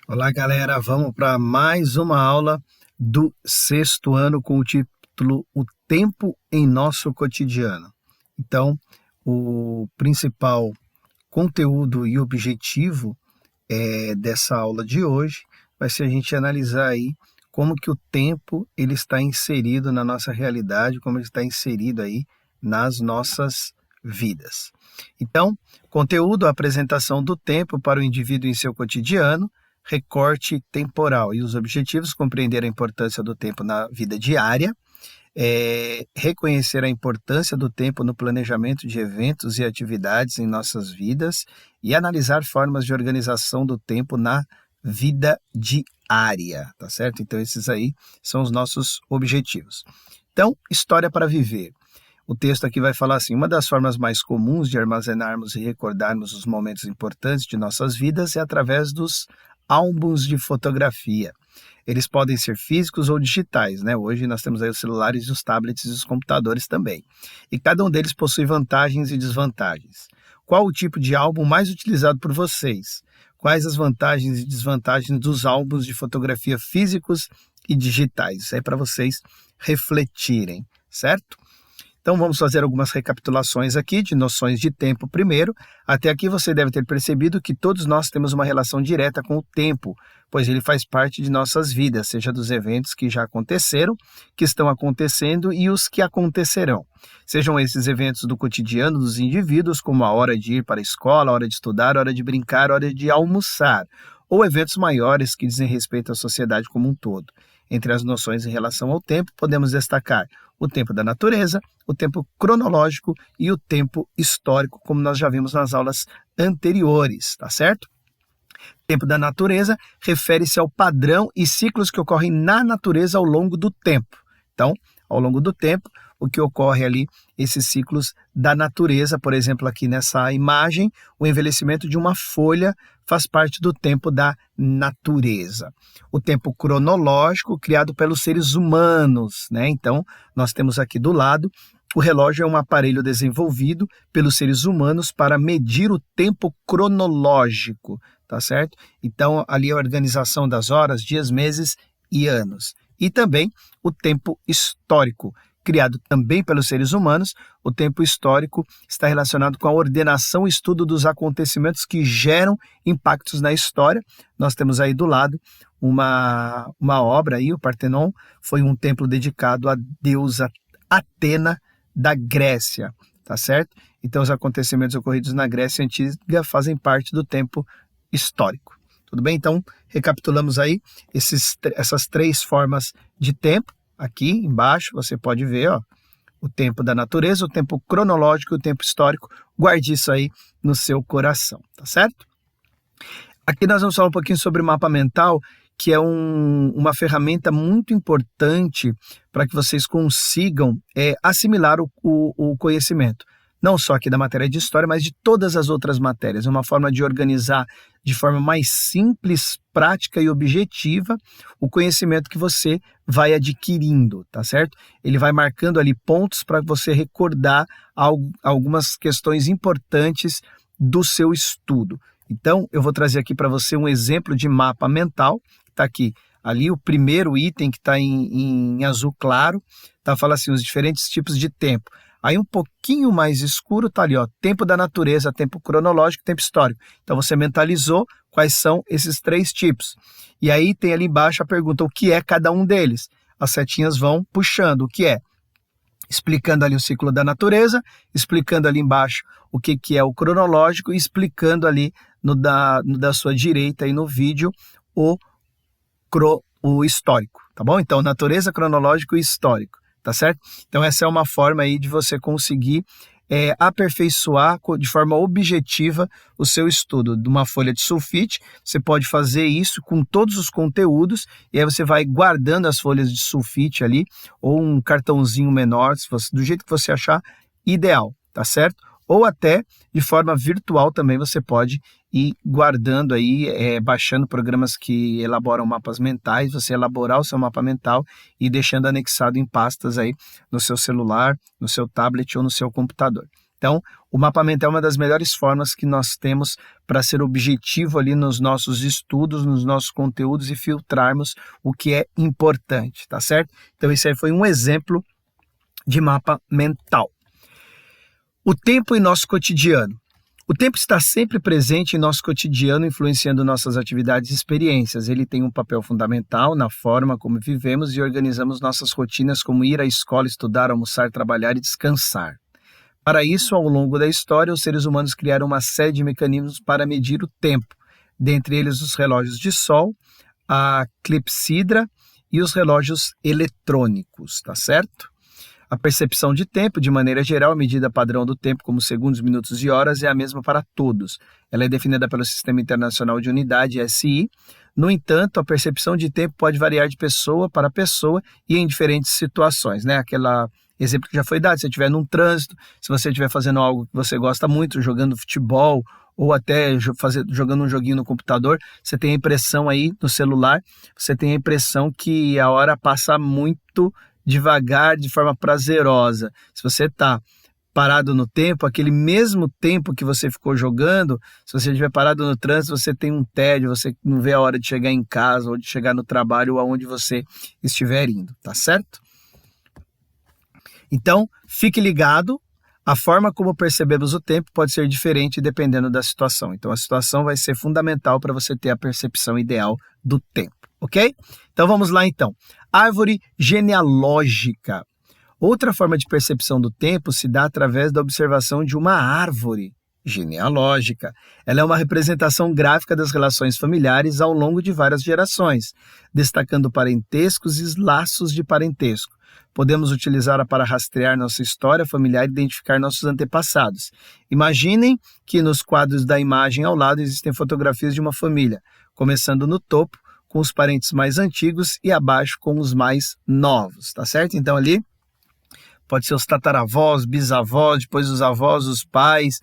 Olá, galera. Vamos para mais uma aula do sexto ano com o título O Tempo em Nosso Cotidiano. Então, o principal conteúdo e objetivo dessa aula de hoje vai ser a gente analisar aí como que o tempo ele está inserido na nossa realidade, como ele está inserido aí nas nossas vidas. Então, conteúdo, apresentação do tempo para o indivíduo em seu cotidiano, recorte temporal e os objetivos, compreender a importância do tempo na vida diária, reconhecer a importância do tempo no planejamento de eventos e atividades em nossas vidas e analisar formas de organização do tempo na vida diária, tá certo? Então esses aí são os nossos objetivos. Então, história para viver. O texto aqui vai falar assim: uma das formas mais comuns de armazenarmos e recordarmos os momentos importantes de nossas vidas é através dos álbuns de fotografia. Eles podem ser físicos ou digitais, né? Hoje nós temos aí os celulares, os tablets e os computadores também. E cada um deles possui vantagens e desvantagens. Qual o tipo de álbum mais utilizado por vocês? Quais as vantagens e desvantagens dos álbuns de fotografia físicos e digitais? Isso é para vocês refletirem, certo? Então vamos fazer algumas recapitulações aqui de noções de tempo primeiro. Até aqui você deve ter percebido que todos nós temos uma relação direta com o tempo, pois ele faz parte de nossas vidas, seja dos eventos que já aconteceram, que estão acontecendo e os que acontecerão. Sejam esses eventos do cotidiano dos indivíduos, como a hora de ir para a escola, a hora de estudar, a hora de brincar, a hora de almoçar, ou eventos maiores que dizem respeito à sociedade como um todo. Entre as noções em relação ao tempo, podemos destacar o tempo da natureza, o tempo cronológico e o tempo histórico, como nós já vimos nas aulas anteriores, tá certo? Tempo da natureza refere-se ao padrão e ciclos que ocorrem na natureza ao longo do tempo. Então, ao longo do tempo, o que ocorre ali, esses ciclos da natureza, por exemplo, aqui nessa imagem, o envelhecimento de uma folha faz parte do tempo da natureza. O tempo cronológico criado pelos seres humanos, né? Então, nós temos aqui do lado, o relógio é um aparelho desenvolvido pelos seres humanos para medir o tempo cronológico, tá certo? Então, ali a organização das horas, dias, meses e anos. E também o tempo histórico, criado também pelos seres humanos. O tempo histórico está relacionado com a ordenação e estudo dos acontecimentos que geram impactos na história. Nós temos aí do lado uma obra, aí, o Partenon, foi um templo dedicado à deusa Atena da Grécia, tá certo? Então os acontecimentos ocorridos na Grécia Antiga fazem parte do tempo histórico. Tudo bem? Então, recapitulamos aí essas três formas de tempo. Aqui embaixo você pode ver, ó, o tempo da natureza, o tempo cronológico e o tempo histórico. Guarde isso aí no seu coração, tá certo? Aqui nós vamos falar um pouquinho sobre o mapa mental, que é uma ferramenta muito importante para que vocês consigam assimilar o conhecimento. Não só aqui da matéria de história, mas de todas as outras matérias. É uma forma de organizar de forma mais simples, prática e objetiva o conhecimento que você vai adquirindo, tá certo? Ele vai marcando ali pontos para você recordar algumas questões importantes do seu estudo. Então, eu vou trazer aqui para você um exemplo de mapa mental. Está aqui, ali o primeiro item que está em azul claro, tá, fala assim, os diferentes tipos de tempo. Aí um pouquinho mais escuro está ali, ó, tempo da natureza, tempo cronológico, tempo histórico. Então você mentalizou quais são esses três tipos. E aí tem ali embaixo a pergunta, o que é cada um deles? As setinhas vão puxando o que é. Explicando ali o ciclo da natureza, explicando ali embaixo o que é o cronológico e explicando ali no da sua direita aí no vídeo o histórico, tá bom? Então, natureza, cronológico e histórico, tá certo? Então, essa é uma forma aí de você conseguir aperfeiçoar de forma objetiva o seu estudo. De uma folha de sulfite, você pode fazer isso com todos os conteúdos e aí você vai guardando as folhas de sulfite ali, ou um cartãozinho menor, do jeito que você achar ideal, tá certo? Ou até de forma virtual também você pode ir guardando aí, baixando programas que elaboram mapas mentais, você elaborar o seu mapa mental e deixando anexado em pastas aí no seu celular, no seu tablet ou no seu computador. Então, O mapa mental é uma das melhores formas que nós temos para ser objetivo ali nos nossos estudos, nos nossos conteúdos e filtrarmos o que é importante, tá certo? Então esse aí foi um exemplo de mapa mental. O tempo em nosso cotidiano. O tempo está sempre presente em nosso cotidiano, influenciando nossas atividades e experiências. Ele tem um papel fundamental na forma como vivemos e organizamos nossas rotinas, como ir à escola, estudar, almoçar, trabalhar e descansar. Para isso, ao longo da história, os seres humanos criaram uma série de mecanismos para medir o tempo, dentre eles os relógios de sol, a clepsidra e os relógios eletrônicos, tá certo? A percepção de tempo, de maneira geral, a medida padrão do tempo, como segundos, minutos e horas, é a mesma para todos. Ela é definida pelo Sistema Internacional de Unidade, SI. No entanto, a percepção de tempo pode variar de pessoa para pessoa e em diferentes situações, né? Aquela exemplo que já foi dado, se você estiver num trânsito, se você estiver fazendo algo que você gosta muito, jogando futebol ou até jogando um joguinho no computador, você tem a impressão aí no celular, você tem a impressão que a hora passa muito devagar, de forma prazerosa. Se você está parado no tempo, aquele mesmo tempo que você ficou jogando, se você estiver parado no trânsito, você tem um tédio, você não vê a hora de chegar em casa ou de chegar no trabalho ou aonde você estiver indo, tá certo? Então, fique ligado, a forma como percebemos o tempo pode ser diferente dependendo da situação. Então, a situação vai ser fundamental para você ter a percepção ideal do tempo, ok? Então, vamos lá então. Árvore genealógica. Outra forma de percepção do tempo se dá através da observação de uma árvore genealógica. Ela é uma representação gráfica das relações familiares ao longo de várias gerações, destacando parentescos e laços de parentesco. Podemos utilizá-la para rastrear nossa história familiar e identificar nossos antepassados. Imaginem que nos quadros da imagem ao lado existem fotografias de uma família, começando no topo com os parentes mais antigos e abaixo com os mais novos, tá certo? Então ali pode ser os tataravós, bisavós, depois os avós, os pais,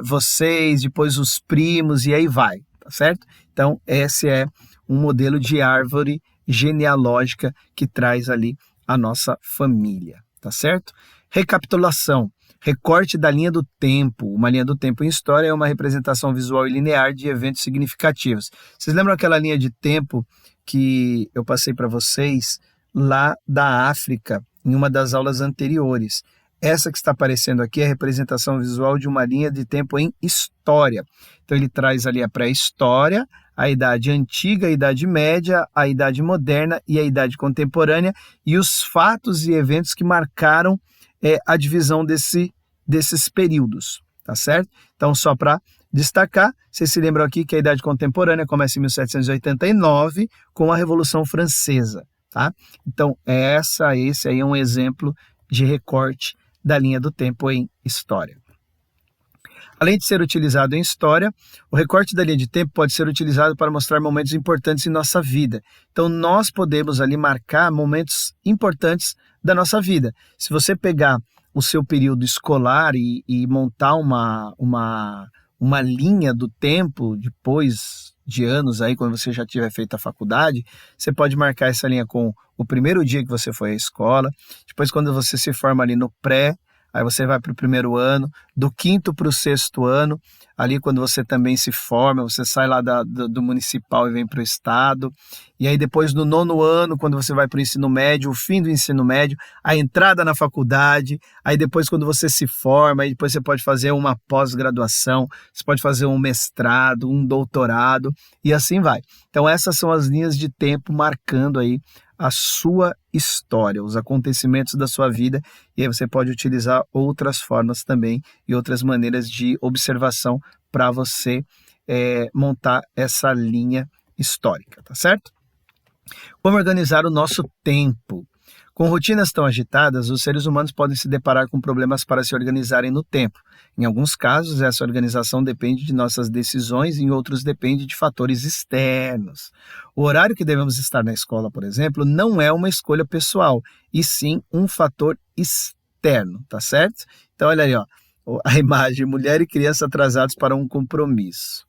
vocês, depois os primos e aí vai, tá certo? Então esse é um modelo de árvore genealógica que traz ali a nossa família, tá certo? Recapitulação. Recorte da linha do tempo. Uma linha do tempo em história é uma representação visual e linear de eventos significativos. Vocês lembram aquela linha de tempo que eu passei para vocês lá da África, em uma das aulas anteriores? Essa que está aparecendo aqui é a representação visual de uma linha de tempo em história. Então ele traz ali a pré-história, a Idade Antiga, a Idade Média, a Idade Moderna e a Idade Contemporânea e os fatos e eventos que marcaram a divisão desses períodos, tá certo? Então, só para destacar, vocês se lembram aqui que a Idade Contemporânea começa em 1789 com a Revolução Francesa, tá? Então, esse aí é um exemplo de recorte da linha do tempo em história. Além de ser utilizado em história, o recorte da linha de tempo pode ser utilizado para mostrar momentos importantes em nossa vida. Então, nós podemos ali marcar momentos importantes da nossa vida. Se você pegar o seu período escolar e montar uma linha do tempo depois de anos, aí, quando você já tiver feito a faculdade, você pode marcar essa linha com o primeiro dia que você foi à escola, depois quando você se forma ali no pré, aí você vai para o primeiro ano, do quinto para o sexto ano, ali quando você também se forma, você sai lá do municipal e vem para o estado, e aí depois no nono ano, quando você vai para o ensino médio, o fim do ensino médio, a entrada na faculdade, aí depois quando você se forma, aí depois você pode fazer uma pós-graduação, você pode fazer um mestrado, um doutorado, e assim vai. Então essas são as linhas de tempo marcando aí a sua história, os acontecimentos da sua vida, e aí você pode utilizar outras formas também e outras maneiras de observação para você montar essa linha histórica, tá certo? Como organizar o nosso tempo? Com rotinas tão agitadas, os seres humanos podem se deparar com problemas para se organizarem no tempo. Em alguns casos, essa organização depende de nossas decisões, em outros depende de fatores externos. O horário que devemos estar na escola, por exemplo, não é uma escolha pessoal, e sim um fator externo, tá certo? Então, olha aí, ó, a imagem, mulher e criança atrasados para um compromisso.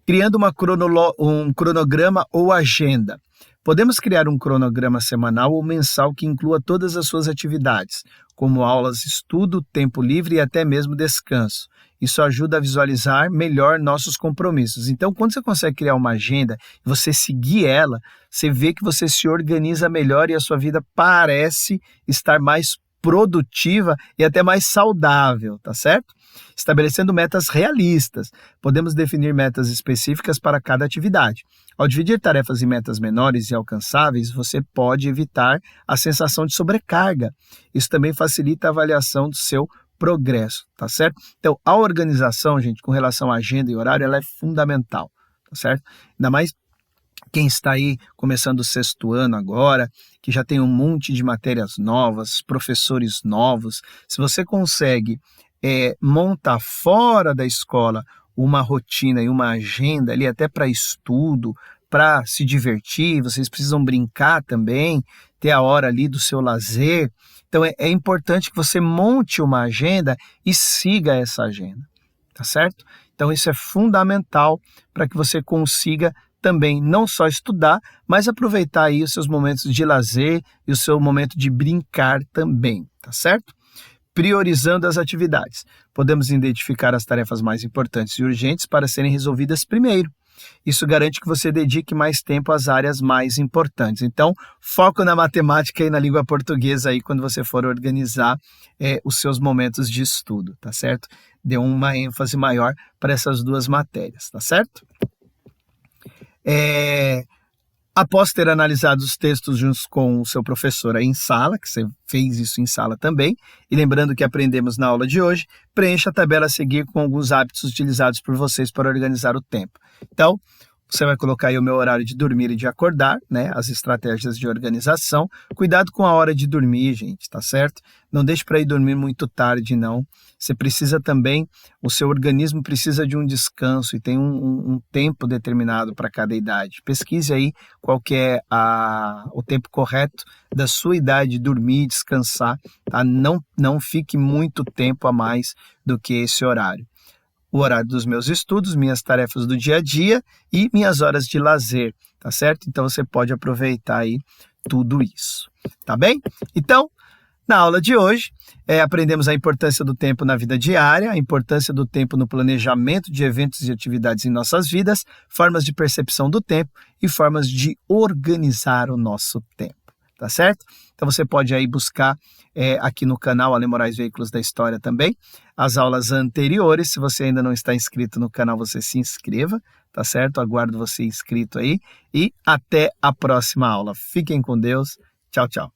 Criando um cronograma ou agenda. Podemos criar um cronograma semanal ou mensal que inclua todas as suas atividades, como aulas, estudo, tempo livre e até mesmo descanso. Isso ajuda a visualizar melhor nossos compromissos. Então, quando você consegue criar uma agenda e você seguir ela, você vê que você se organiza melhor e a sua vida parece estar mais produtiva e até mais saudável, tá certo? Estabelecendo metas realistas. Podemos definir metas específicas para cada atividade. Ao dividir tarefas em metas menores e alcançáveis, você pode evitar a sensação de sobrecarga. Isso também facilita a avaliação do seu progresso, tá certo? Então, a organização, gente, com relação à agenda e horário, ela é fundamental, tá certo? Ainda mais quem está aí começando o sexto ano agora, que já tem um monte de matérias novas, professores novos, se você consegue montar fora da escola uma rotina e uma agenda ali até para estudo, para se divertir, vocês precisam brincar também, ter a hora ali do seu lazer. Então é importante que você monte uma agenda e siga essa agenda, tá certo? Então isso é fundamental para que você consiga também não só estudar, mas aproveitar aí os seus momentos de lazer e o seu momento de brincar também, tá certo? Priorizando as atividades. Podemos identificar as tarefas mais importantes e urgentes para serem resolvidas primeiro. Isso garante que você dedique mais tempo às áreas mais importantes. Então, foco na matemática e na língua portuguesa aí quando você for organizar os seus momentos de estudo, tá certo? Dê uma ênfase maior para essas duas matérias, tá certo? Após ter analisado os textos juntos com o seu professor aí em sala, que você fez isso em sala também, e lembrando que aprendemos na aula de hoje, preencha a tabela a seguir com alguns hábitos utilizados por vocês para organizar o tempo. Então, você vai colocar aí o meu horário de dormir e de acordar, né? As estratégias de organização. Cuidado com a hora de dormir, gente, tá certo? Não deixe para ir dormir muito tarde, não. Você precisa também, o seu organismo precisa de um descanso e tem um tempo determinado para cada idade. Pesquise aí qual que é o tempo correto da sua idade de dormir e descansar, tá? Não fique muito tempo a mais do que esse horário. O horário dos meus estudos, minhas tarefas do dia a dia e minhas horas de lazer, tá certo? Então você pode aproveitar aí tudo isso, tá bem? Então, na aula de hoje, aprendemos a importância do tempo na vida diária, a importância do tempo no planejamento de eventos e atividades em nossas vidas, formas de percepção do tempo e formas de organizar o nosso tempo, tá certo? Então você pode aí buscar aqui no canal Ale Moraes Veículos da História também, as aulas anteriores. Se você ainda não está inscrito no canal, você se inscreva, tá certo? Aguardo você inscrito aí e até a próxima aula. Fiquem com Deus. Tchau, tchau.